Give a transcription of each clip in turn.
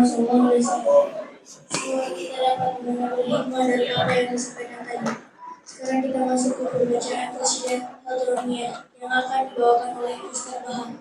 Sallallahu Alaihi Wasallam. Semoga kita dapat mengambil hikmah dari apa yang disampaikan tadi. Sekarang kita masuk ke pembacaan qasidah Hadroniyah yang akan dibawakan oleh Ustaz Bahar.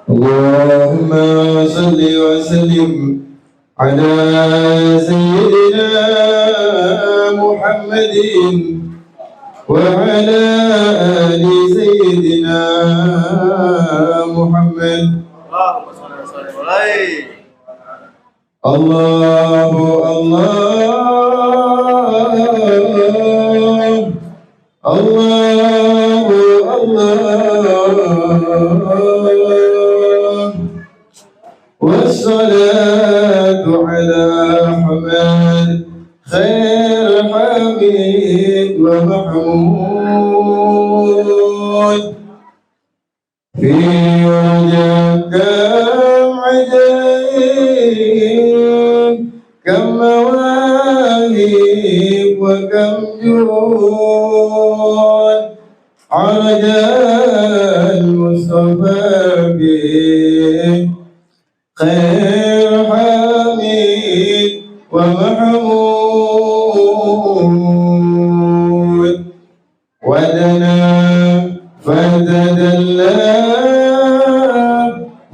Allahumma salli wa sallim ala sayyidina Muhammadin wa ala ali sayyidina Muhammad. Allahu Allah, Allahu Allah, wassalatu ala Muhammad khair hamid wa mahmud fi wajhaka ajaib kam mawahib wa kam jud arjal Mustafa bi khair hamid wa mahmud wadana fatadalla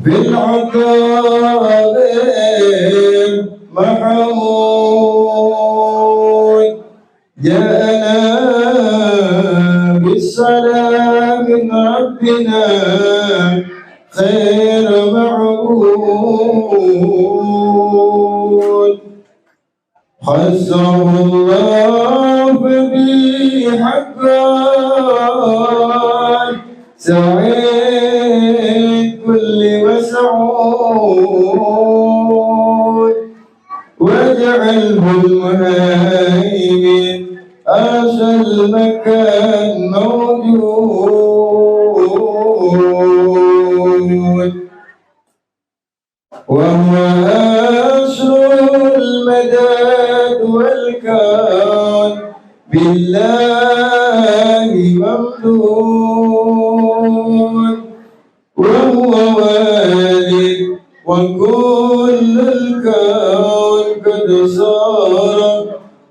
bil aqab mahmud ja'ana بالسلام من ربنا خير معبود خصه الله بحقا سعيد كل مسعود واجعله المهيمن أرسل المكان موجود وهو أسر المداد والكون بالله ممدود وهو والد وكل الكون قد صار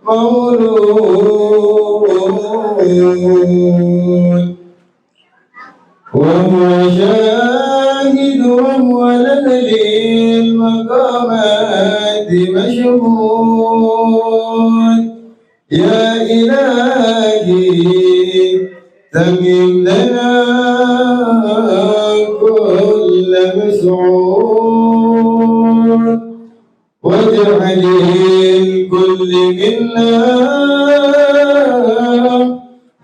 مولود وهو شاهد وهو لدليل المقامات مشهود يا إلهي تمم لنا كل مسعود واجعل الكل منا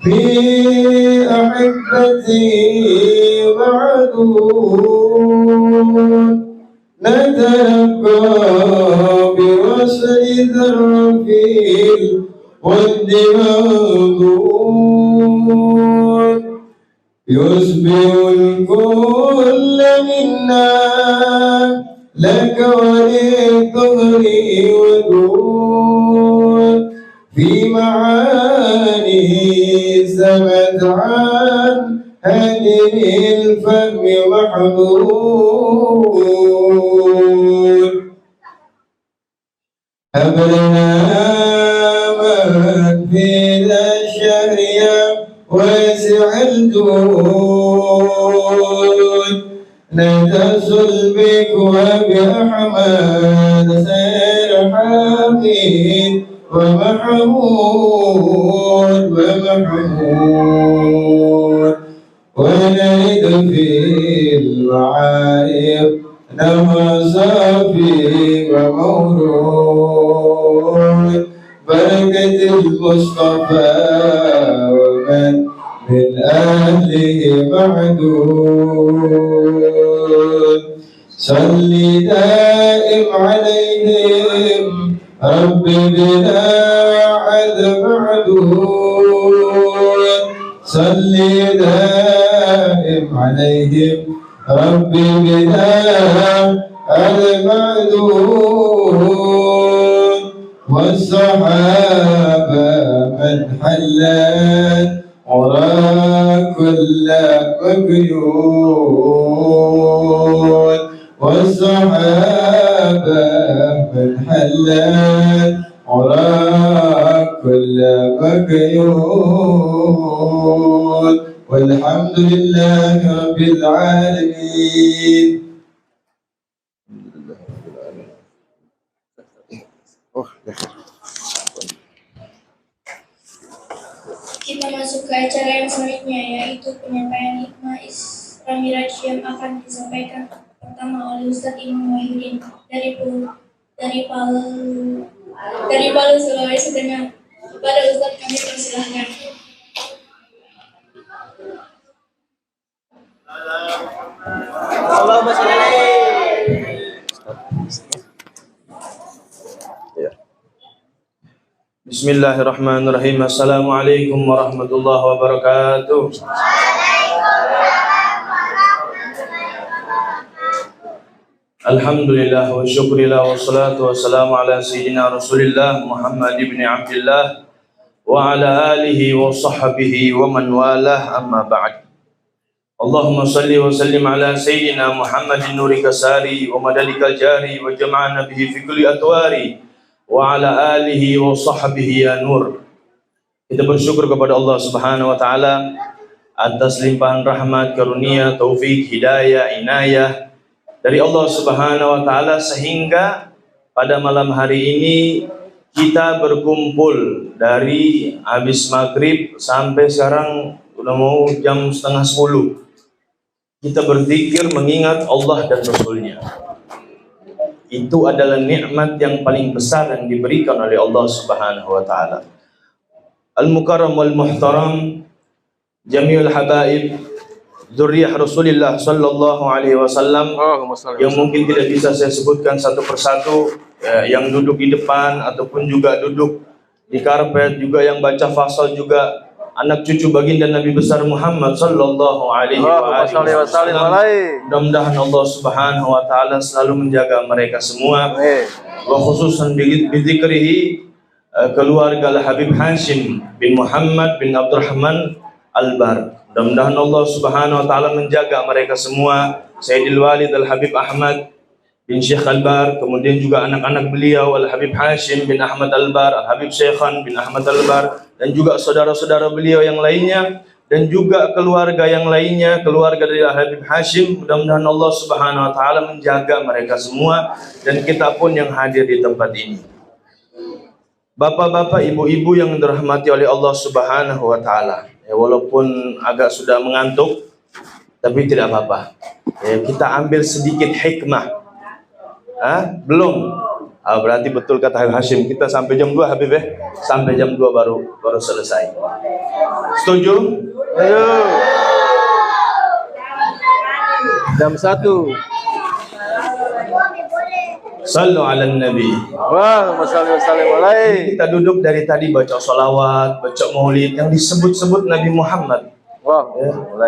في أحبتي معدود نتلقى بوصل الرفيق والدماغ يصبح الكل منا لك وللظهر ودود في معاني سمت عن هدم الفهم محدود هب لنا من في ذا الشهر واسع الجود نتصل بك وبأحمد سير حميد ومحمود ونرد في المعارف نهى صافي ومورود بركة المصطفى ومن من أهله معدود صل دائم عليهم رب بلا عذب معدود صل دائم عليهم ربي بنا المعدود والصحابة من حلت عرى كل مقيود والصحابة من حلت عرى كل مقيود والحمد لله رب العالمين. Kita masuk ke acara yang selanjutnya, yaitu penyampaian hikmah Isra Miraj yang akan disampaikan pertama oleh Ustadz Imam Wahyudin dari Palu, Sulawesi Tengah. Kepada Ustadz kami persilahkan. Allahumma sholli alaihi. Bismillahirrahmanirrahim. Assalamualaikum warahmatullahi wabarakatuh. Alhamdulillah wa syukurillah wa salatu wa salamu ala sayyidina Rasulillah Muhammad ibn Abdullah wa ala alihi wa sahbihi wa man walah, amma ba'd. Allahumma salli wa sallim ala sayyidina Muhammadin nuri kasari wa madalikal jari wa jama'ana bihi fi kulli atwari wa ala alihi wa sahbihi ya nur. Kita bersyukur kepada Allah Subhanahu wa taala atas limpahan rahmat, karunia, taufik, hidayah, inayah dari Allah Subhanahu wa taala sehingga pada malam hari ini kita berkumpul dari habis maghrib sampai sekarang udah mau jam setengah 10. Kita berzikir mengingat Allah dan Rasulnya. Itu adalah nikmat yang paling besar yang diberikan oleh Allah Subhanahu wa taala. Al-Mukarram wal Muhtaram Jami'ul Habaib Dzurriyyah Rasulullah sallallahu alaihi wasallam yang mungkin tidak bisa saya sebutkan satu persatu, yang duduk di depan ataupun juga duduk di karpet, juga yang baca fasal, juga anak cucu baginda Nabi besar Muhammad sallallahu alaihi wasallam. Mudah-mudahan Allah Subhanahu wa taala selalu menjaga mereka semua. Wa khususan bizikrihi keluarga Al-Habib Hashim bin Muhammad bin Abdurrahman Al-Bar. Mudah-mudahan Allah Subhanahu wa taala menjaga mereka semua. Sayyidil Walid Al-Habib Ahmad bin Syekh Al-Bar, kemudian juga anak-anak beliau Al-Habib Hashim bin Ahmad Al-Bar, Al-Habib Syekhan bin Ahmad Al-Bar, dan juga saudara-saudara beliau yang lainnya, dan juga keluarga yang lainnya, keluarga dari Al-Habib Hashim. Mudah-mudahan Allah Subhanahu wa taala menjaga mereka semua dan kita pun yang hadir di tempat ini. Bapak-bapak, ibu-ibu yang dirahmati oleh Allah Subhanahu wa taala, walaupun agak sudah mengantuk tapi tidak apa-apa. Kita ambil sedikit hikmah. Belum? Berarti betul kata Habib Hashim, kita sampai jam 2 Habib ya? Sampai jam 2 baru selesai. Setuju? Ayo. Jam 1. Sallu ala nabi. Allahumma shalli wa sallim alaihi. Kita duduk dari tadi baca sholawat, baca maulid yang disebut-sebut Nabi Muhammad.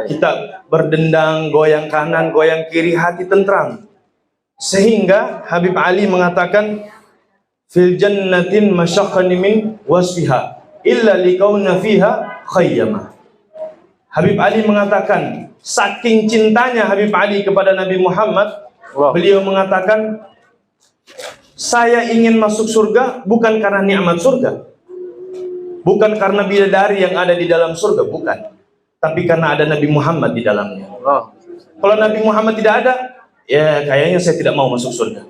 Kita berdendang, goyang kanan, goyang kiri, hati tentram. Sehingga Habib Ali mengatakan fil jannatin masyaqqani min wasfiha illa likauna fiha khayyama. Habib Ali mengatakan saking cintanya Habib Ali kepada Nabi Muhammad, beliau mengatakan saya ingin masuk surga bukan karena nikmat surga, bukan karena bidadari yang ada di dalam surga, bukan, tapi karena ada Nabi Muhammad di dalamnya. Kalau Nabi Muhammad tidak ada, ya kayaknya saya tidak mau masuk surga.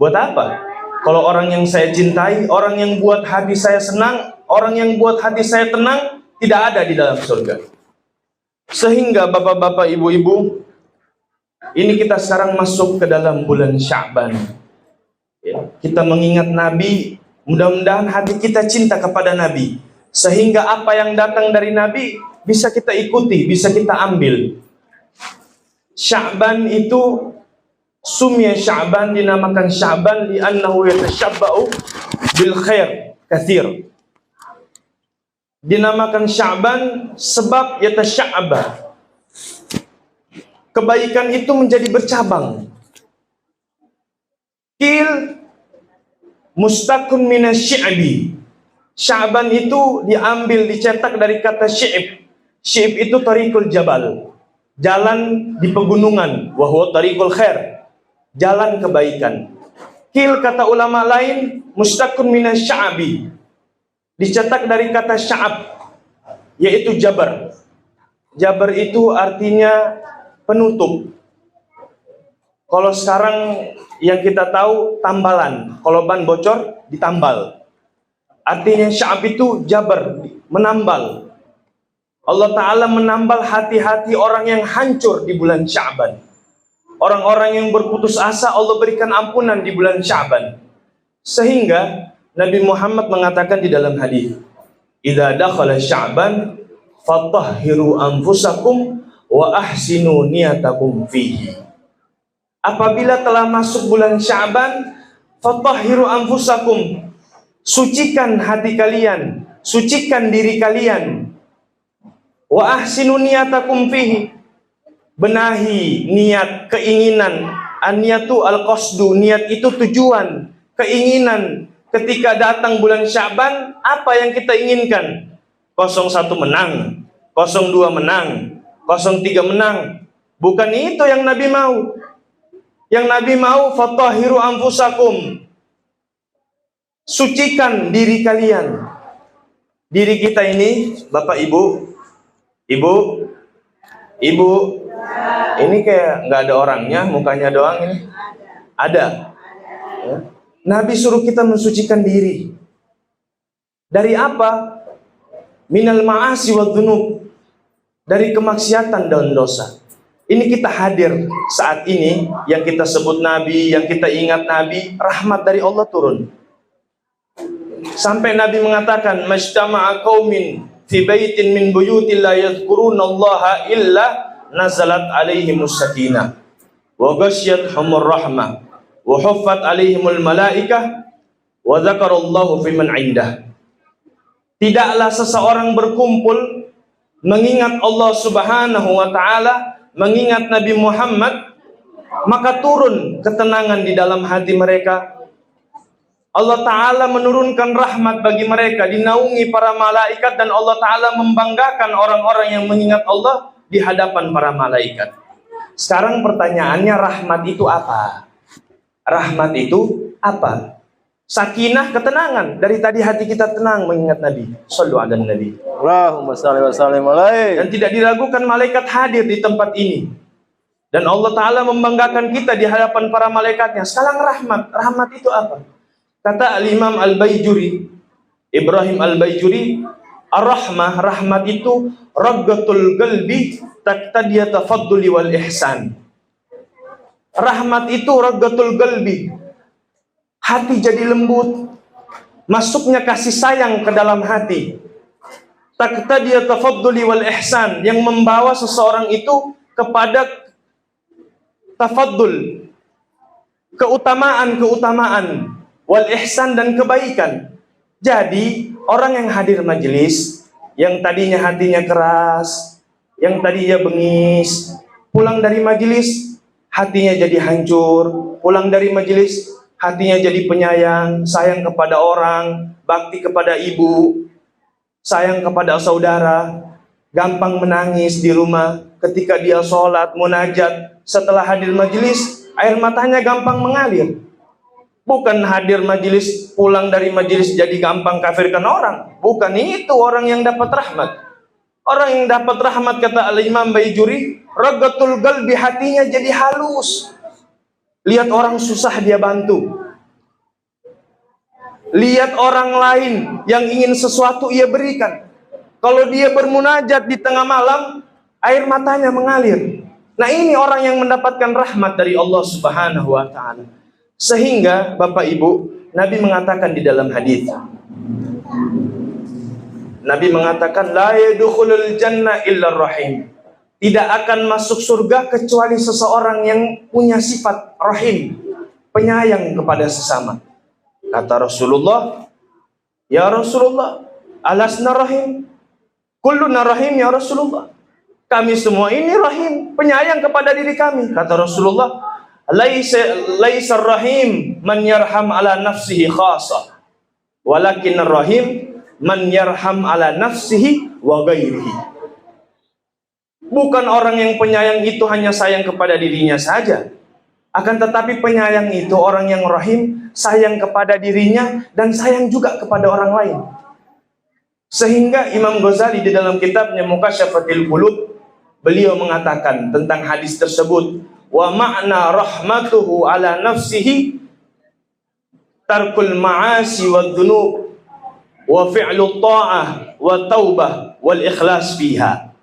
Buat apa? Kalau orang yang saya cintai, orang yang buat hati saya senang, orang yang buat hati saya tenang, tidak ada di dalam surga. Sehingga bapak-bapak, ibu-ibu, ini kita sekarang masuk ke dalam bulan Sya'ban. Kita mengingat Nabi, mudah-mudahan hati kita cinta kepada Nabi, sehingga apa yang datang dari Nabi bisa kita ikuti, bisa kita ambil. Sya'ban itu sumya Sya'ban, dinamakan Sya'ban li'annahu yatashabba'u bil khair katsir. dinamakan Sya'ban sebab yatasya'aba. Kebaikan itu menjadi bercabang. Qil mustaqun minasy-syi'bi. Sya'ban itu diambil, dicetak dari kata syi'ib. Syi'ib itu tariqul jabal, jalan di pegunungan. Wa huwa tariqul khair, jalan kebaikan. Qil kata ulama lain mustaqun minasy-sya'bi, dicetak dari kata sya'ab, yaitu jabar. Jabar itu artinya penutup. Kalau sekarang yang kita tahu tambalan, kalau ban bocor ditambal. Artinya sya'ab itu jabar, menambal. Allah Ta'ala menambal hati-hati orang yang hancur di bulan Sya'ban. Orang-orang yang berputus asa Allah berikan ampunan di bulan Sya'ban. Sehingga Nabi Muhammad mengatakan di dalam hadis, "Idza dakhala Sya'ban fatahhiru anfusakum wa ahsinu niyatakum fihi." Apabila telah masuk bulan Sya'ban, fatahhiru anfusakum, sucikan hati kalian, sucikan diri kalian. Wa ahsinu niyatakum fihi, benahi niat, keinginan. An-niyatu al-qasdu, niat itu tujuan, keinginan. Ketika datang bulan Sya'ban, apa yang kita inginkan? 01 menang, 02 menang, 03 menang. Bukan itu yang Nabi mau. Yang Nabi mau fatahhiru anfusakum, sucikan diri kalian. Diri kita ini, Bapak Ibu, Ibu, ini kayak nggak ada orangnya, mukanya doang ini. Ada. Ya. Nabi suruh kita mensucikan diri. Dari apa? Minal ma'asi wa dzunub. Dari kemaksiatan dan dosa. Ini kita hadir saat ini, yang kita sebut Nabi, yang kita ingat Nabi, rahmat dari Allah turun. Sampai Nabi mengatakan, "Majtama'a qaumin fi baitin min buyutin la yadhkurunallaha illa nazalat alaihimus sakinah wa ghasyiyatuhumur rahmah wa huffat alaihimul malaikah wa dzakarallahu fiman indah." Tidaklah seseorang berkumpul mengingat Allah Subhanahu wa taala, mengingat Nabi Muhammad, maka turun ketenangan di dalam hati mereka. Allah Ta'ala menurunkan rahmat bagi mereka, dinaungi para malaikat, dan Allah Ta'ala membanggakan orang-orang yang mengingat Allah di hadapan para malaikat. Sekarang pertanyaannya, rahmat itu apa? Rahmat itu apa? Sakinah, ketenangan. Dari tadi hati kita tenang mengingat Nabi. Shallu ala Nabi. Allahumma shalli wa sallim alaihi. Dan tidak diragukan malaikat hadir di tempat ini. Dan Allah Ta'ala membanggakan kita di hadapan para malaikatnya. Sekarang rahmat. Rahmat itu apa? Kata Al-Imam Al-Baijuri, Ibrahim Al-Baijuri, ar-rahmah, rahmat itu raggatul qalbi taqtadiya tafadduli wal ihsan. Rahmat itu raggatul qalbi, hati jadi lembut, masuknya kasih sayang ke dalam hati. Taqtadiya tafadduli wal ihsan, yang membawa seseorang itu kepada tafaddul, keutamaan, wal ihsan, dan kebaikan. Jadi orang yang hadir majelis, yang tadinya hatinya keras, yang tadinya bengis, pulang dari majelis hatinya jadi hancur, pulang dari majelis hatinya jadi penyayang, sayang kepada orang, bakti kepada ibu, sayang kepada saudara, gampang menangis di rumah ketika dia sholat, munajat. Setelah hadir majelis, air matanya gampang mengalir. Bukan hadir majelis, pulang dari majelis jadi gampang kafirkan orang. Bukan itu orang yang dapat rahmat. Orang yang dapat rahmat, kata Al-Imam Baijuri, raggatul qalbi, hatinya jadi halus. Lihat orang susah dia bantu. Lihat orang lain yang ingin sesuatu ia berikan. Kalau dia bermunajat di tengah malam, air matanya mengalir. Nah, ini orang yang mendapatkan rahmat dari Allah Subhanahu wa ta'ala. Sehingga Bapak Ibu, Nabi mengatakan di dalam hadis, Nabi mengatakan, la yadkhulul jannah illa rahim. Tidak akan masuk surga kecuali seseorang yang punya sifat rahim, penyayang kepada sesama. Kata Rasulullah, ya Rasulullah, alasna rahim? Kulluna rahim ya Rasulullah. Kami semua ini rahim, penyayang kepada diri kami. Kata Rasulullah, laisa rahim man yarham ala nafsihi khasa, walakin rahim man yarham ala nafsihi wa ghairihi. Bukan orang yang penyayang itu hanya sayang kepada dirinya saja, akan tetapi penyayang itu orang yang rahim, sayang kepada dirinya dan sayang juga kepada orang lain. Sehingga Imam Ghazali di dalam kitabnya Mukasyafatul Qulub, beliau mengatakan tentang hadis tersebut, wa ma'na rahmatuhu ala nafsihi tarkul ma'asi wad dhunub wa fi'lu ta'ah wa taubah wal ikhlas fiha.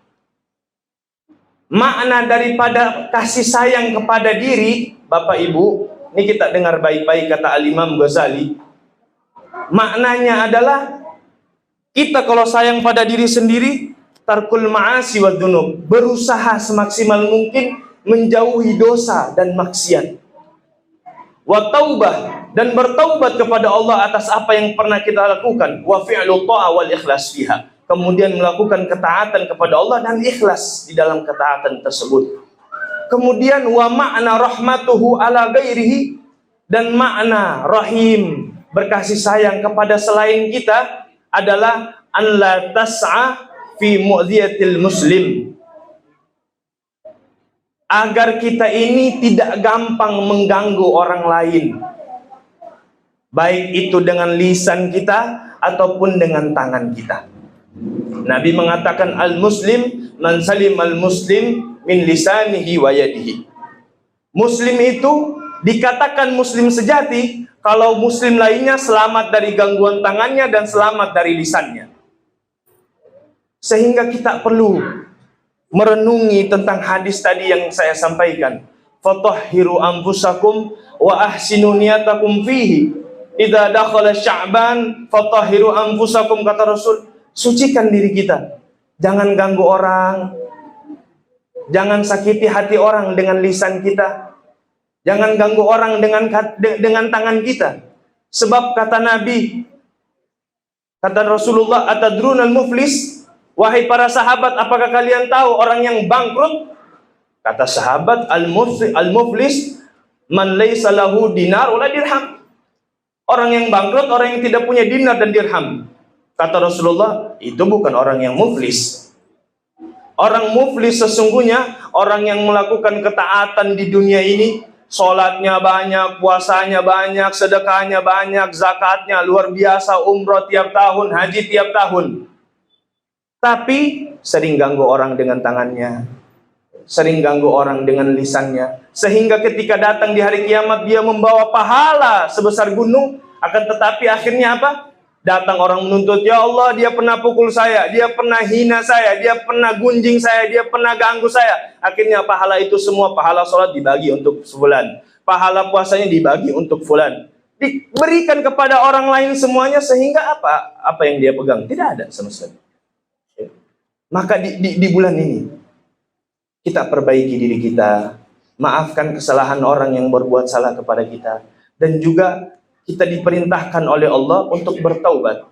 Makna daripada kasih sayang kepada diri, Bapak Ibu, ini kita dengar baik-baik kata Al-Imam Ghazali. Maknanya adalah kita kalau sayang pada diri sendiri, tarkul ma'asi wa dzunub, berusaha semaksimal mungkin menjauhi dosa dan maksiat. Wa taubah, dan bertaubat kepada Allah atas apa yang pernah kita lakukan. Wa fi'lu ta'a wal ikhlas fiha, kemudian melakukan ketaatan kepada Allah dan ikhlas di dalam ketaatan tersebut. Kemudian wa ma'na rahmatuhu ala ghairihi, dan makna rahim, berkasih sayang kepada selain kita adalah an la tas'a fi mu'dhiyatil muslim, agar kita ini tidak gampang mengganggu orang lain, baik itu dengan lisan kita ataupun dengan tangan kita. Nabi mengatakan al-muslim man salim al-muslim min lisanihi wa yadihi. Muslim itu dikatakan muslim sejati kalau muslim lainnya selamat dari gangguan tangannya dan selamat dari lisannya. Sehingga kita perlu merenungi tentang hadis tadi yang saya sampaikan. Fatahhiru anfusakum wa ahsinu niyatakum fihi. Idza dakhala Sya'ban fatahhiru anfusakum, kata Rasul. Sucikan diri kita. Jangan ganggu orang. Jangan sakiti hati orang dengan lisan kita. Jangan ganggu orang dengan tangan kita. Sebab kata Nabi, kata Rasulullah, atadrunal muflis? Wahai para sahabat, apakah kalian tahu orang yang bangkrut? Kata sahabat, al-muflis man laysa lahu dinar wala dirham. Orang yang bangkrut, orang yang tidak punya dinar dan dirham. Kata Rasulullah, itu bukan orang yang muflis. Orang muflis sesungguhnya orang yang melakukan ketaatan di dunia ini. Sholatnya banyak, puasanya banyak, sedekahnya banyak, zakatnya luar biasa, umroh tiap tahun, haji tiap tahun. Tapi sering ganggu orang dengan tangannya, sering ganggu orang dengan lisannya. Sehingga ketika datang di hari kiamat dia membawa pahala sebesar gunung. Akan tetapi akhirnya apa? Datang orang menuntut, ya Allah, dia pernah pukul saya, dia pernah hina saya, dia pernah gunjing saya, dia pernah ganggu saya. Akhirnya pahala itu semua, pahala sholat dibagi untuk fulan, pahala puasanya dibagi untuk fulan, diberikan kepada orang lain semuanya. Sehingga apa yang dia pegang tidak ada sama sekali. Maka di bulan ini kita perbaiki diri kita, maafkan kesalahan orang yang berbuat salah kepada kita, dan juga kita diperintahkan oleh Allah untuk bertaubat.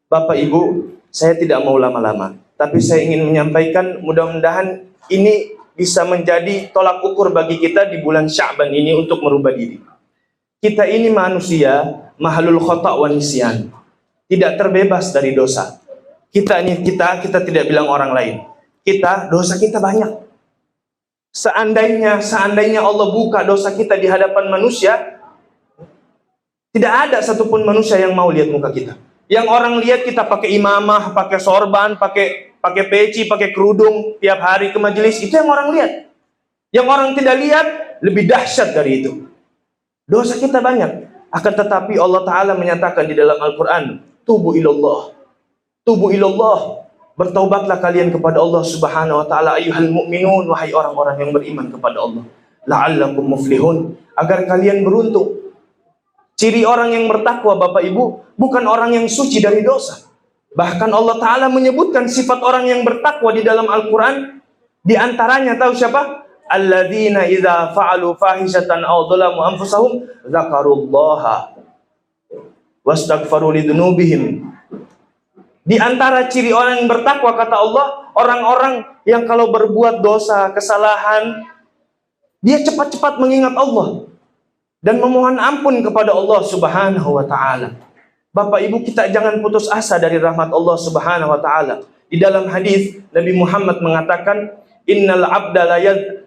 Bapak Ibu, saya tidak mau lama-lama, tapi saya ingin menyampaikan, mudah-mudahan ini bisa menjadi tolak ukur bagi kita di bulan Sya'ban ini untuk merubah diri. Kita ini manusia, mahalul khata' wa nisyan, tidak terbebas dari dosa. Kita tidak bilang orang lain. Dosa kita banyak. Seandainya Allah buka dosa kita di hadapan manusia, tidak ada satupun manusia yang mau lihat muka kita. Yang orang lihat kita pakai imamah, pakai sorban, pakai peci, pakai kerudung tiap hari ke majelis, itu yang orang lihat. Yang orang tidak lihat lebih dahsyat dari itu. Dosa kita banyak. Akan tetapi Allah Ta'ala menyatakan di dalam Al-Quran, tubu ilallah, bertaubatlah kalian kepada Allah Subhanahu wa Ta'ala, ayyuhal mu'minun, wahai orang-orang yang beriman kepada Allah, la'allakum muflihun, agar kalian beruntung. Ciri orang yang bertakwa, Bapak Ibu, bukan orang yang suci dari dosa. Bahkan Allah Ta'ala menyebutkan sifat orang yang bertakwa di dalam Al-Quran. Di antaranya tahu siapa? Alladzina idza fa'alu fahishatan aw dhalamu anfusahum dzakarullaha wastaghfaru lidzunubihim. Di antara ciri orang yang bertakwa, kata Allah, orang-orang yang kalau berbuat dosa, kesalahan, dia cepat-cepat mengingat Allah dan memohon ampun kepada Allah Subhanahu wa taala. Bapak Ibu, kita jangan putus asa dari rahmat Allah Subhanahu wa taala. Di dalam hadis Nabi Muhammad mengatakan, innal abda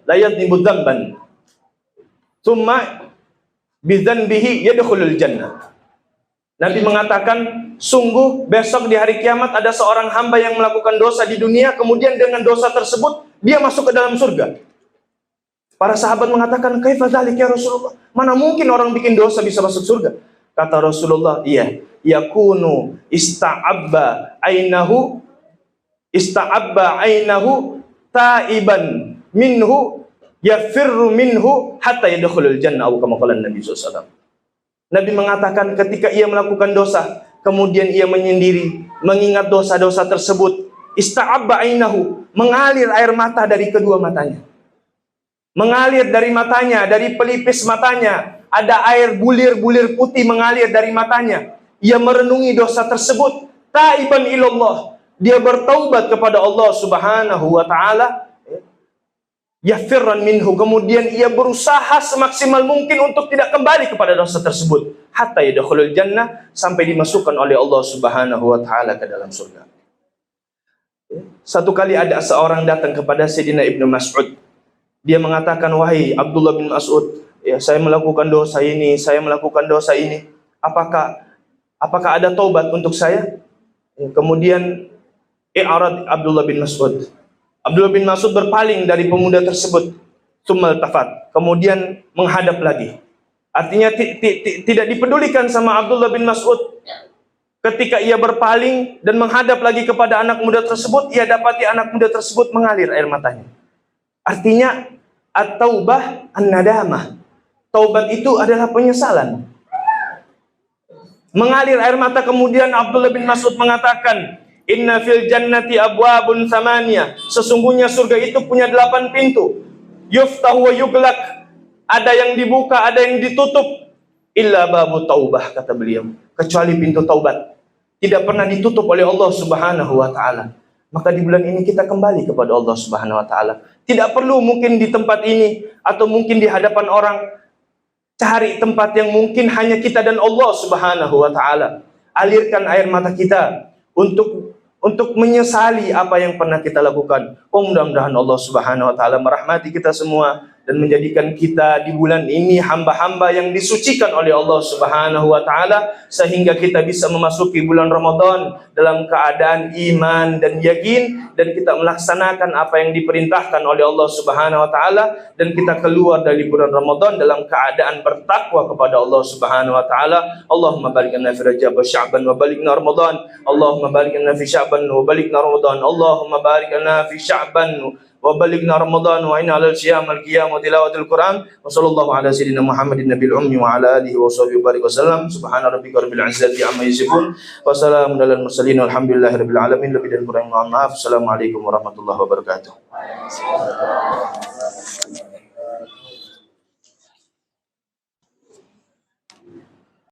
la yadhnibu dzamban tsumma bidzanbihi yadkhulul jannah. Nabi mengatakan, sungguh besok di hari kiamat ada seorang hamba yang melakukan dosa di dunia, kemudian dengan dosa tersebut dia masuk ke dalam surga. Para sahabat mengatakan, kaifa dzalik ya Rasulullah? Mana mungkin orang bikin dosa bisa masuk surga? Kata Rasulullah, iya, yakunu ista'abba ainahu taiban minhu yafirru minhu hatta yadkhulul jannah, atau kama qala Nabi SAW. Nabi mengatakan ketika ia melakukan dosa, kemudian ia menyendiri, mengingat dosa-dosa tersebut, ista'abba ainahu, mengalir air mata dari kedua matanya. Mengalir dari matanya, dari pelipis matanya, ada air bulir-bulir putih mengalir dari matanya. Ia merenungi dosa tersebut, taiban ilallah, dia bertaubat kepada Allah Subhanahu wa taala. Yafirran minhu, kemudian ia berusaha semaksimal mungkin untuk tidak kembali kepada dosa tersebut, hatta yadkhulul jannah, sampai dimasukkan oleh Allah Subhanahu wa taala ke dalam surga. Satu kali ada seorang datang kepada Sayyidina Ibnu Mas'ud. Dia mengatakan, wahai Abdullah bin Mas'ud, ya, saya melakukan dosa ini, apakah ada taubat untuk saya? Kemudian i'rad Abdullah bin Mas'ud. Abdullah bin Mas'ud berpaling dari pemuda tersebut, tsummal tafat, kemudian menghadap lagi. Artinya tidak dipedulikan sama Abdullah bin Mas'ud. Ketika ia berpaling dan menghadap lagi kepada anak muda tersebut, ia dapati anak muda tersebut mengalir air matanya. Artinya at-taubah an-nadamah. Taubat itu adalah penyesalan. Mengalir air mata, kemudian Abdullah bin Mas'ud mengatakan, inna fil jannati abwabun thamaniyah, sesungguhnya surga itu punya 8 pintu. Yuftahu wa yuglaq, ada yang dibuka, ada yang ditutup. Illa babu taubah, kata beliau, kecuali pintu taubat. Tidak pernah ditutup oleh Allah Subhanahu wa taala. Maka di bulan ini kita kembali kepada Allah Subhanahu wa taala. Tidak perlu mungkin di tempat ini atau mungkin di hadapan orang. Cari tempat yang mungkin hanya kita dan Allah Subhanahu wa taala. Alirkan air mata kita untuk menyesali apa yang pernah kita lakukan. Mudah-mudahan Allah Subhanahu wa taala merahmati kita semua dan menjadikan kita di bulan ini hamba-hamba yang disucikan oleh Allah Subhanahu wa taala, sehingga kita bisa memasuki bulan Ramadan dalam keadaan iman dan yakin, dan kita melaksanakan apa yang diperintahkan oleh Allah Subhanahu wa taala, dan kita keluar dari bulan Ramadan dalam keadaan bertakwa kepada Allah Subhanahu wa taala. Allahumma barik lana fi Rajab wa Sya'ban wa balighna Ramadan. Allahumma barik lana fi Sya'ban wa balighna Ramadan. Allahumma barik lana fi Sya'ban wa balighna Ramadan wa inna 'alal siyam al-qiyam wa tilawatil Qur'an. Wa sallallahu ala sayyidina Muhammadin nabiyil ummi wa ala alihi wa sahbihi barik wasallam. Subhana rabbika rabbil izzati amma yasifun wa salamun alal mursalin walhamdulillahi rabbil alamin. Lebih dan kurang mohon maaf. Assalamualaikum warahmatullahi wabarakatuh.